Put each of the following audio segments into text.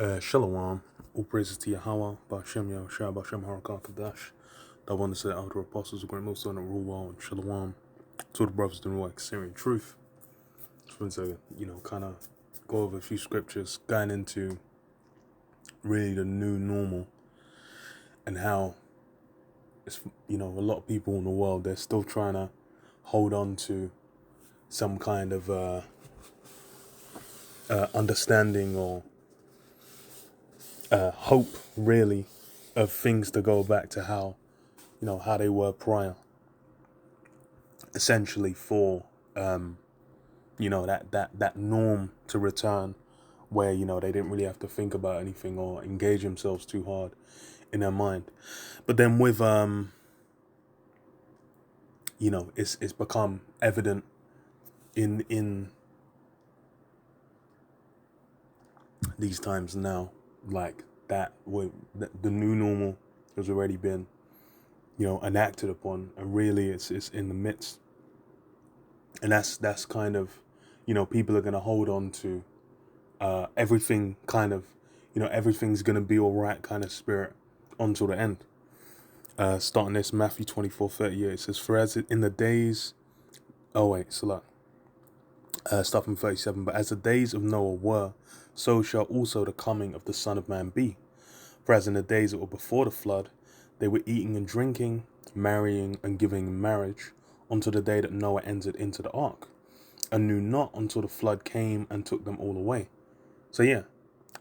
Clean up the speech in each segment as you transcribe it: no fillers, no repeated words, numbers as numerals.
Shalom, all praises to Yahweh, Ba'ashem Yahushua, Ba'ashem Harakah the one that said out the apostles, the great most on the rule well, and Shalom to the brothers doing like Syrian truth. Just want to, kind of go over a few scriptures, going into really the new normal and how it's, a lot of people in the world, they're still trying to hold on to some kind of understanding or hope, really, of things to go back to how they were prior, essentially for that norm to return, where they didn't really have to think about anything or engage themselves too hard in their mind. But then with it's become evident in these times now, like that with the new normal has already been enacted upon, and really it's in the midst. And that's kind of, people are going to hold on to everything kind of, everything's going to be all right kind of spirit until the end. Starting this, Matthew 24:38, it says, for as in the days, start from 37, but as the days of Noah were, so shall also the coming of the Son of Man be. For as in the days that were before the flood, they were eating and drinking, marrying and giving in marriage, until the day that Noah entered into the ark, and knew not until the flood came and took them all away. So yeah,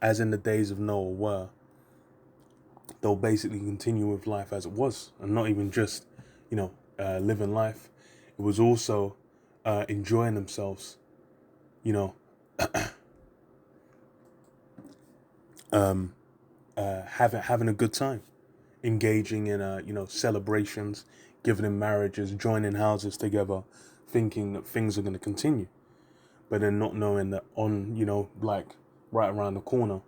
as in the days of Noah were, they'll basically continue with life as it was, and not even just, living life. It was also enjoying themselves, having a good time, engaging in celebrations, giving in marriages, joining houses together, thinking that things are going to continue, but then not knowing that like right around the corner,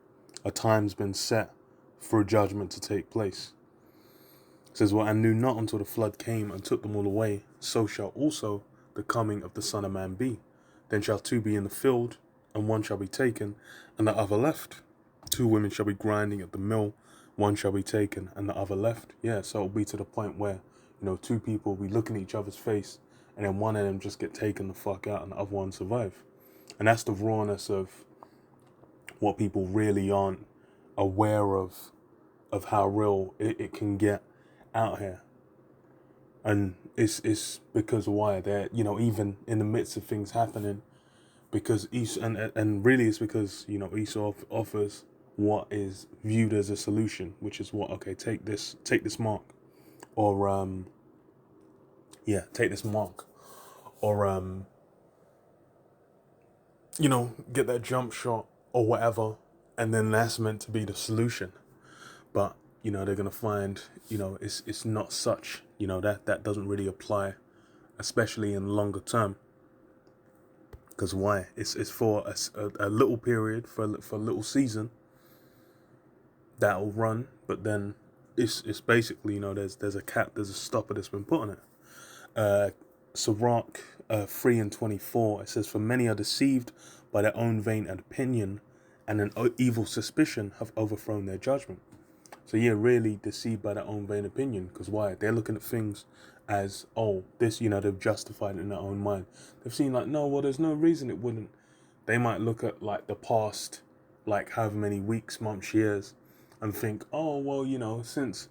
a time's been set for a judgment to take place. It says, well, and knew not until the flood came and took them all away, so shall also the coming of the Son of Man be. Then shall two be in the field, and one shall be taken, and the other left. Two women shall be grinding at the mill, one shall be taken, and the other left. Yeah, so it'll be to the point where, two people will be looking at each other's face, and then one of them just get taken the fuck out, and the other one survive. And that's the rawness of what people really aren't aware of how real it can get out here. And it's because why they're even in the midst of things happening, because and really it's because Esau offers what is viewed as a solution, which is take this mark, or take this mark, or get that jump shot or whatever, and then that's meant to be the solution. But they're gonna find it's not such, that doesn't really apply, especially in longer term. Because why? It's for a little period, for a little season that'll run, but then it's basically there's a cap, there's a stopper that's been put on it. Sirach 3:24, it says, for many are deceived by their own vain opinion, and an evil suspicion have overthrown their judgment. So yeah, really deceived by their own vain opinion, because why? They're looking at things as, this, they've justified it in their own mind. They've seen like, no, well, there's no reason it wouldn't. They might look at like the past, like however many weeks, months, years, and think, oh, well, since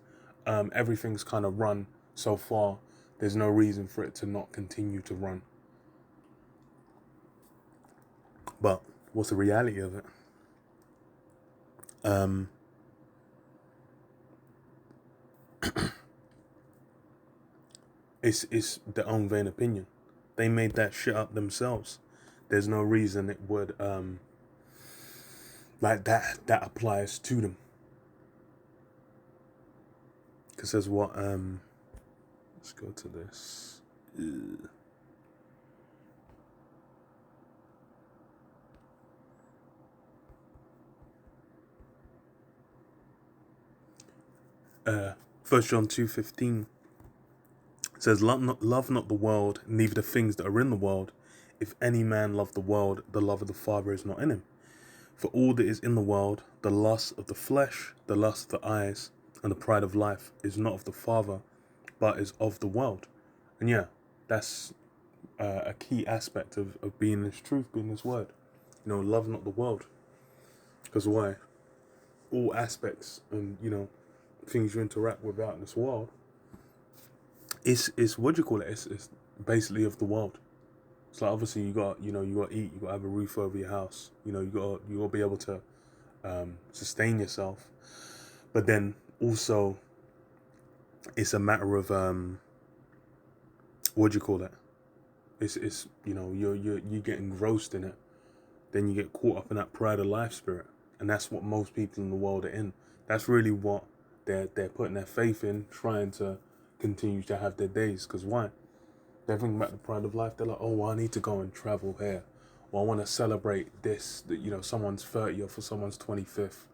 everything's kind of run so far, there's no reason for it to not continue to run. But what's the reality of it? It's their own vain opinion. They made that shit up themselves. There's no reason it would like that applies to them. Because there's what let's go to this. First John 2:15 says, love not the world, neither the things that are in the world. If any man love the world, the love of the Father is not in him. For all that is in the world, the lust of the flesh, the lust of the eyes, and the pride of life is not of the Father, but is of the world. And yeah, that's a key aspect of being this truth, being this word. Love not the world. Because why? All aspects and, things you interact with out in this world, it's what do you call it? It's basically of the world. It's like, obviously you got to eat, you got to have a roof over your house. You got to be able to sustain yourself. But then also, it's a matter of what do you call it? It's you get engrossed in it, then you get caught up in that pride of life spirit, and that's what most people in the world are in. That's really what they're putting their faith in, trying to continue to have their days. Because why? They're thinking about the pride of life. They're like, oh, well, I need to go and travel here, or I want to celebrate this. That someone's 30th or someone's 25th.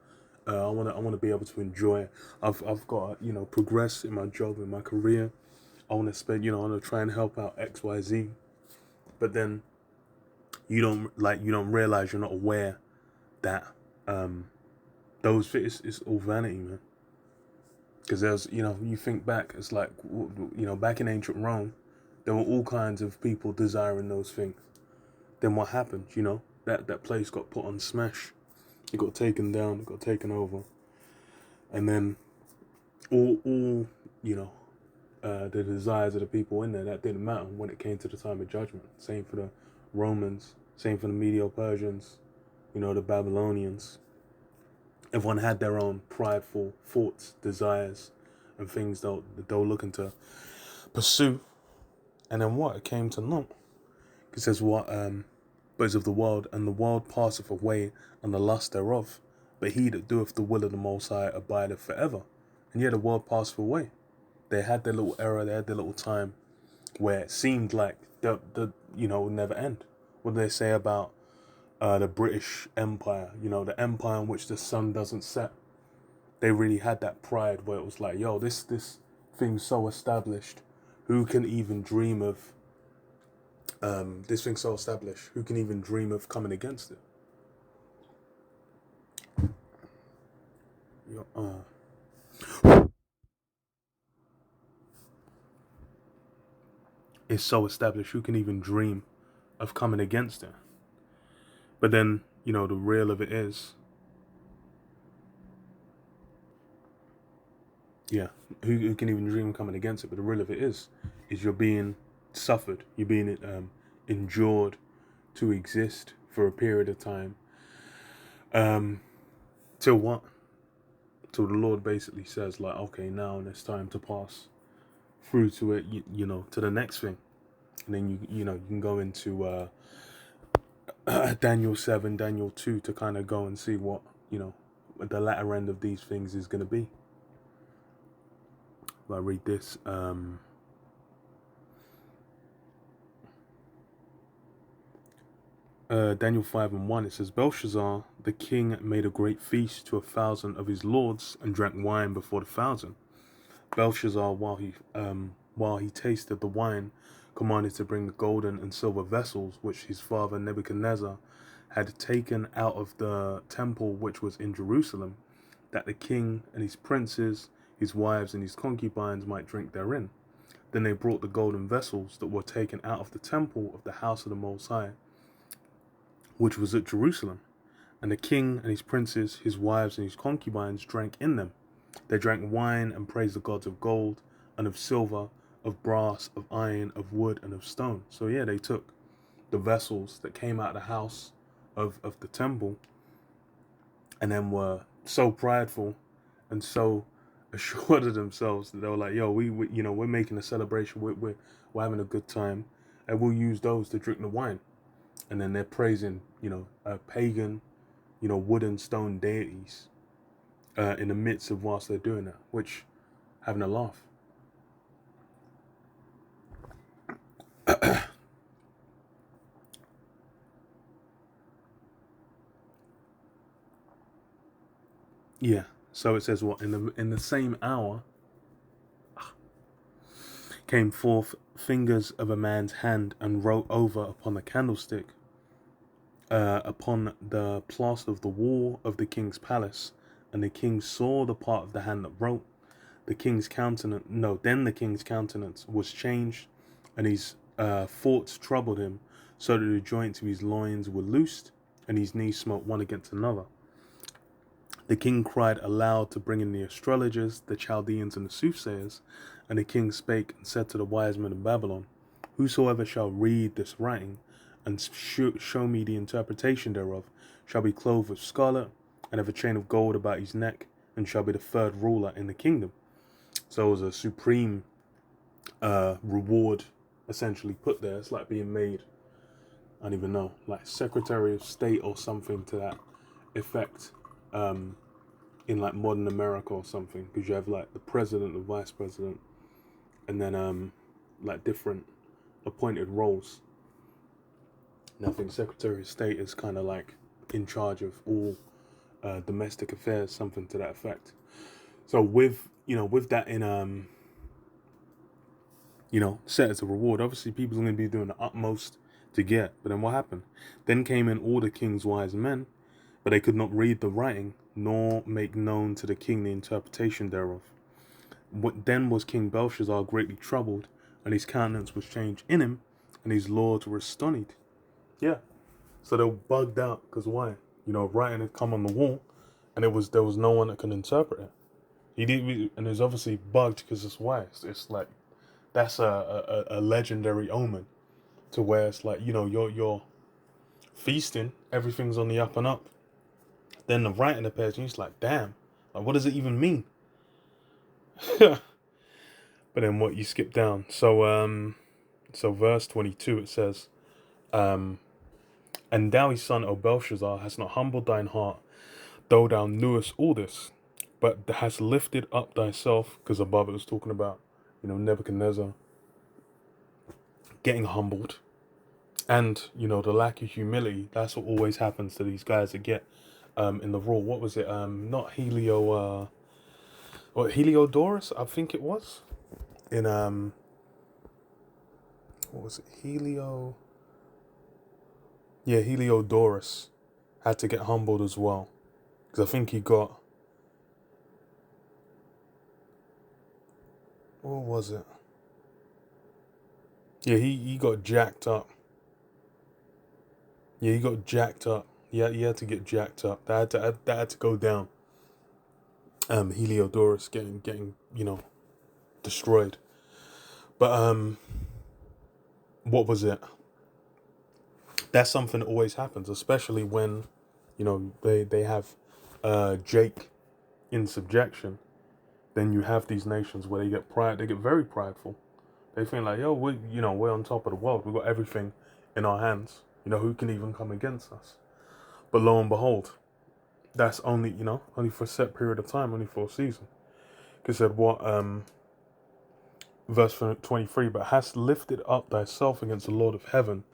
I want to be able to enjoy. I've got to progress in my job, in my career. I want to spend I want to try and help out XYZ. But then you don't realize, you're not aware that those it's all vanity, man. Because there's you think back, it's like back in ancient Rome, there were all kinds of people desiring those things. Then what happened? That place got put on smash. It got taken down. It got taken over. And then all the desires of the people in there, that didn't matter when it came to the time of judgment. Same for the Romans. Same for the Medo-Persians. The Babylonians. Everyone had their own prideful thoughts, desires, and things they'll looking to pursue. And then what? It came to naught. It says what? But is of the world, and the world passeth away, and the lust thereof. But he that doeth the will of the Most High abideth forever. And yet the world passeth away. They had their little era, they had their little time where it seemed like the would never end. What do they say about the British Empire? The empire in which the sun doesn't set. They really had that pride where it was like, yo, this thing's so established. Who can even dream of this thing's so established? Who can even dream of coming against it? It's so established. Who can even dream of coming against it? But then, the real of it is, yeah, who can even dream of coming against it? But the real of it is you're being suffered. You're being endured to exist for a period of time. Till what? Till the Lord basically says, like, okay, now it's time to pass through to it, to the next thing. And then you can go into Daniel 7, Daniel 2 to kind of go and see what, the latter end of these things is going to be. If I read this, Daniel 5:1, it says, Belshazzar, the king, made a great feast to 1,000 of his lords and drank wine before the 1,000. Belshazzar, while he tasted the wine, commanded to bring the golden and silver vessels which his father Nebuchadnezzar had taken out of the temple which was in Jerusalem, that the king and his princes, his wives and his concubines might drink therein. Then they brought the golden vessels that were taken out of the temple of the house of the Most High, which was at Jerusalem. And the king and his princes, his wives and his concubines drank in them. They drank wine and praised the gods of gold and of silver, of brass, of iron, of wood, and of stone. So yeah, they took the vessels that came out of the house of the temple, and then were so prideful and so assured of themselves that they were like, yo, we're making a celebration, we're having a good time, and we'll use those to drink the wine. And then they're praising, pagan, wood and stone deities in the midst of whilst they're doing that, which having a laugh. Yeah. So it says what, in the same hour came forth fingers of a man's hand and wrote over upon the candlestick upon the plaster of the wall of the king's palace, and the king saw the part of the hand that wrote. Then the king's countenance was changed, and his thoughts troubled him, so that the joints of his loins were loosed, and his knees smote one against another. The king cried aloud to bring in the astrologers, the Chaldeans, and the soothsayers. And the king spake and said to the wise men of Babylon, Whosoever shall read this writing, and show me the interpretation thereof, shall be clothed with scarlet, and have a chain of gold about his neck, and shall be the third ruler in the kingdom. So it was a supreme reward essentially put there. It's like being made, I don't even know, like Secretary of State or something to that effect, in like modern America or something, because you have like the president, the vice president, and then like different appointed roles. And I think Secretary of State is kind of like in charge of all domestic affairs, something to that effect. So with that in set as a reward, obviously people are going to be doing the utmost to get. But then what happened? Then came in all the king's wise men, but they could not read the writing, nor make known to the king the interpretation thereof. Then was King Belshazzar greatly troubled, and his countenance was changed in him, and his lords were astonished. Yeah. So they were bugged out, because why? Writing had come on the wall, and there was no one that could interpret it. He didn't, and it was obviously bugged because it's why. It's like, that's a legendary omen, to where it's like, you're feasting, everything's on the up and up. Then the writing appears, and you're just like, damn, like what does it even mean? But then what, you skip down. So verse 22, it says, and thou, his son, O Belshazzar, hast not humbled thine heart, though thou knewest all this, but hast lifted up thyself, because above it was talking about, Nebuchadnezzar getting humbled. And, the lack of humility, that's what always happens to these guys that get in the rule. What was it? Not Heliodorus, I think it was. In what was it? Heliodorus had to get humbled as well. Because I think he got, what was it? Yeah, he got jacked up. Yeah, he got jacked up. Yeah, he had to get jacked up. That had to go down. Heliodorus getting destroyed. But what was it? That's something that always happens, especially when, they have Jake in subjection. Then you have these nations where they get very prideful. They think like, yo, we're on top of the world. We've got everything in our hands. Who can even come against us? But lo and behold, that's only for a set period of time, only for a season. Because said what, verse 23, but hast lifted up thyself against the Lord of heaven,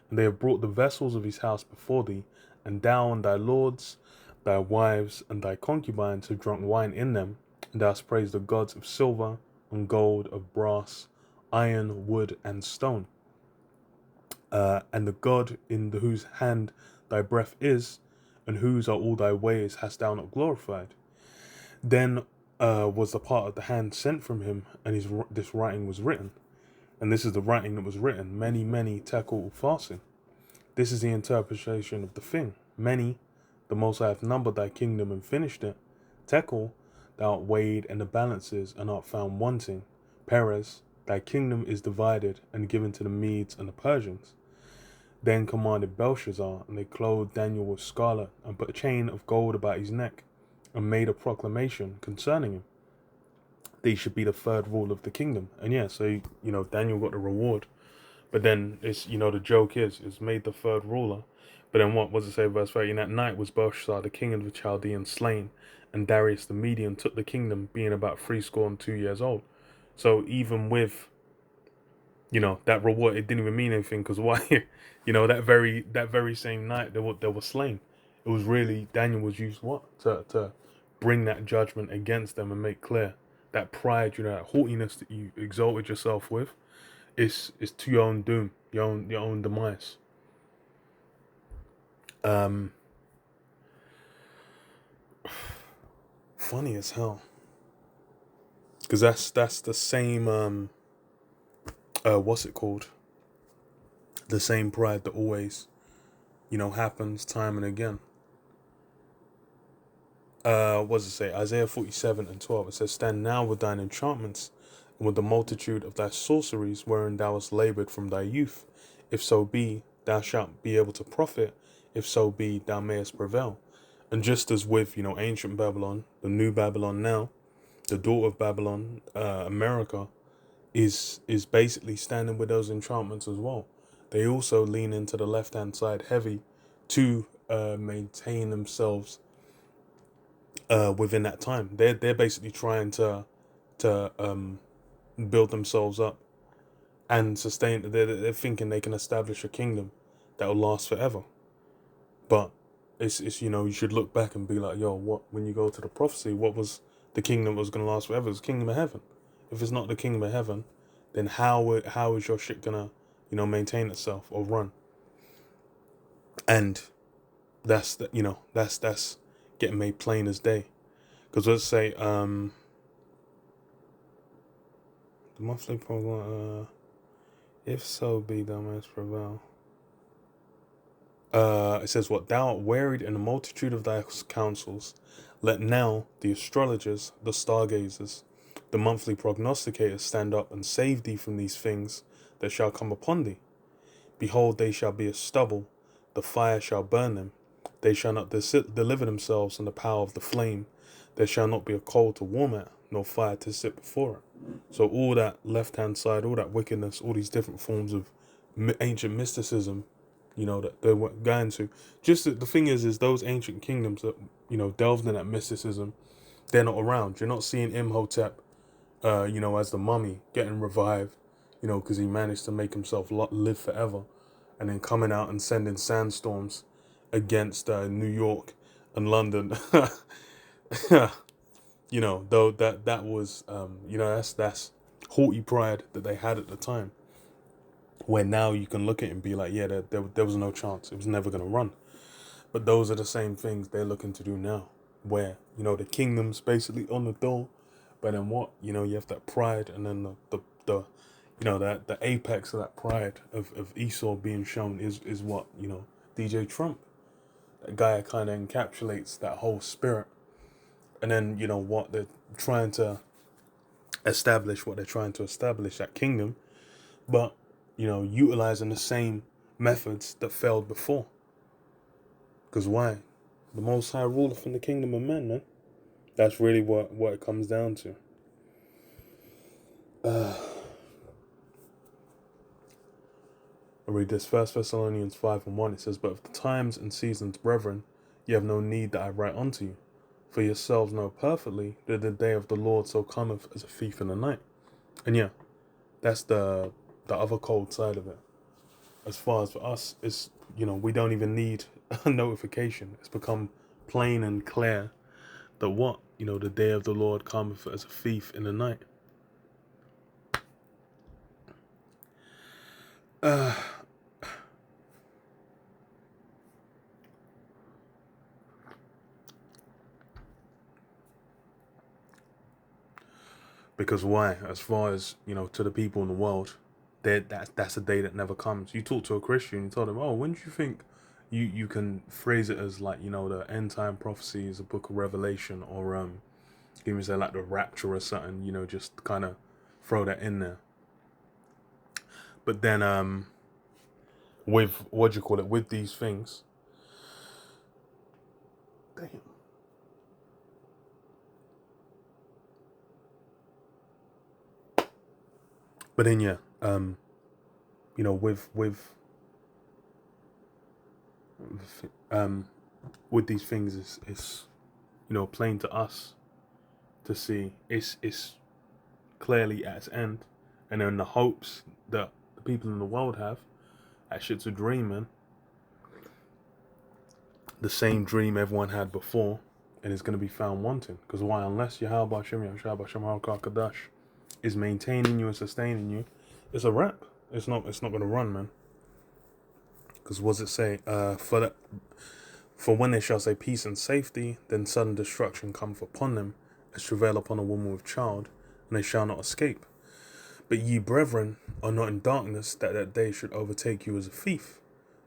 and they have brought the vessels of his house before thee, and thou and thy lords, thy wives, and thy concubines have drunk wine in them, and thou hast praised the gods of silver, and gold, of brass, iron, wood, and stone. And the God in whose hand thy breath is, and whose are all thy ways, hast thou not glorified. Then was the part of the hand sent from him, and this writing was written. And this is the writing that was written, many, many tekel upharsin. This is the interpretation of the thing. Many, the Most High hath numbered thy kingdom and finished it. Tekel, thou art weighed in the balances and art found wanting. Peres, thy kingdom is divided and given to the Medes and the Persians. Then commanded Belshazzar, and they clothed Daniel with scarlet, and put a chain of gold about his neck, and made a proclamation concerning him. They should be the third rule of the kingdom. And yeah, so, Daniel got the reward. But then it's, the joke is made the third ruler. But then what does it say, verse 30? In that night was Belshazzar, the king of the Chaldeans, slain, and Darius the Median took the kingdom, being about 62 years old. So even with, that reward, it didn't even mean anything, because why? that very same night they were slain. It was really, Daniel was used to bring that judgment against them and make clear that pride, that haughtiness that you exalted yourself with, is to your own doom, your own demise. Um, funny as hell, because that's the same. What's it called? The same pride that always, happens time and again. What does it say? Isaiah 47:12. It says, "Stand now with thine enchantments, and with the multitude of thy sorceries, wherein thou hast labored from thy youth. If so be, thou shalt be able to profit. If so be, thou mayest prevail." And just as with, ancient Babylon, the new Babylon now, the daughter of Babylon, America, is basically standing with those enchantments as well. They also lean into the left hand side heavy to maintain themselves within that time. They're basically trying to build themselves up and sustain. They're thinking they can establish a kingdom that will last forever. But it's you should look back and be like, yo, what, when you go to the prophecy, what was the kingdom that was going to last forever? It's the kingdom of heaven. If it's not the kingdom of heaven, then how is your shit gonna maintain itself or run? And that's getting made plain as day. Because let's say the monthly program, if so be thou mayest prevail. It says, "What thou art wearied in the multitude of thy counsels, let now the astrologers, the stargazers, the monthly prognosticators stand up and save thee from these things that shall come upon thee. Behold, they shall be as stubble, the fire shall burn them. They shall not deliver themselves from the power of the flame. There shall not be a coal to warm at, nor fire to sit before it." So all that left-hand side, all that wickedness, all these different forms of ancient mysticism, that they were going to. Just the thing is those ancient kingdoms that, delved in that mysticism, they're not around. You're not seeing Imhotep, as the mummy getting revived, because he managed to make himself live forever, and then coming out and sending sandstorms against New York and London. Though that was, that's haughty pride that they had at the time. Where now you can look at it and be like, yeah, there was no chance. It was never going to run. But those are the same things they're looking to do now. Where, the kingdom's basically on the door. But then what? You have that pride, and then the that the apex of that pride of Esau being shown is what, DJ Trump. That guy kind of encapsulates that whole spirit. And then, what they're trying to establish, that kingdom. But, utilizing the same methods that failed before. Because why? The Most High ruleth in the kingdom of men, man. That's really what it comes down to. I read this, 1 Thessalonians 5:1. It says, "But of the times and seasons, brethren, ye have no need that I write unto you. For yourselves know perfectly that the day of the Lord so cometh as a thief in the night." And yeah, that's the other cold side of it. As far as for us, it's, we don't even need a notification. It's become plain and clear that what? The day of the Lord cometh as a thief in the night. Because why? As far as, to the people in the world, that's a day that never comes. You talk to a Christian, you tell them, oh, when do you think you can phrase it as like, the end time prophecies, the book of Revelation, or even say like the rapture or something, just kind of throw that in there. But then with what do you call it, with these things, damn. But then yeah, with these things, it's plain to us to see it's clearly at its end, and then the hopes that the people in the world have, that shit's a dream, man. The same dream everyone had before, and it's going to be found wanting. Because why? Unless Yahweh Shem Kadash is maintaining you and sustaining you, it's a wrap. It's not going to run, man. Because what does it say? For when they shall say peace and safety, then sudden destruction cometh upon them, as travail upon a woman with child, and they shall not escape. But ye, brethren, are not in darkness, that that day should overtake you as a thief.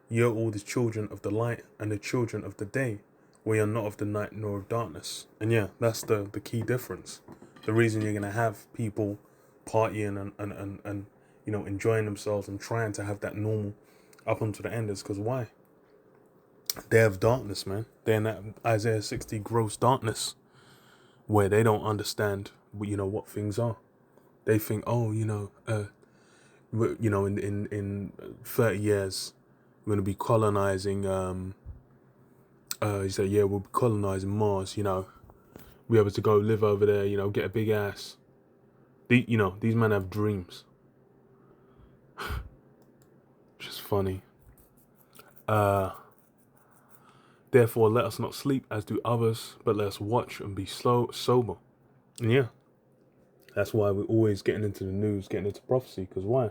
Ye are all the children of the light and the children of the day. We are not of the night nor of darkness. And yeah, that's the key difference. The reason you're going to have people partying and enjoying themselves and trying to have that normal up until the end is because why? They have darkness, man. They're in that Isaiah 60 gross darkness where they don't understand, what things are. They think, in 30 years, we're going to be colonizing, he said, yeah, we'll be colonizing Mars, be able to go live over there, get a big ass. These men have dreams. Just funny. Therefore, let us not sleep as do others, but let us watch and be sober. And yeah, that's why we're always getting into the news, getting into prophecy. Because why?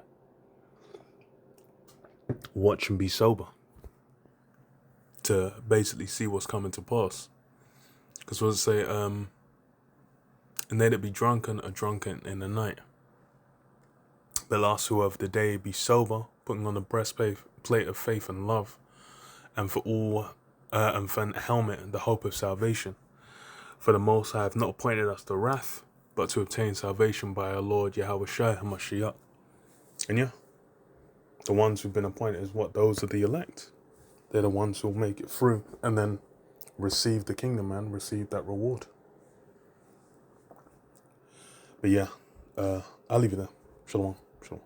Watch and be sober. To basically see what's coming to pass. Because what does it say? And they that be drunken are drunken in the night. But last who of the day be sober, putting on the breastplate of faith and love, and for a helmet the hope of salvation. For the Most High have not appointed us to wrath, but to obtain salvation by our Lord Yahweh Shai HaMashiach. And yeah, the ones who've been appointed is what? Those are the elect. They're the ones who'll make it through and then receive the kingdom, man, receive that reward. But yeah, I'll leave you there. Shalom. Shalom.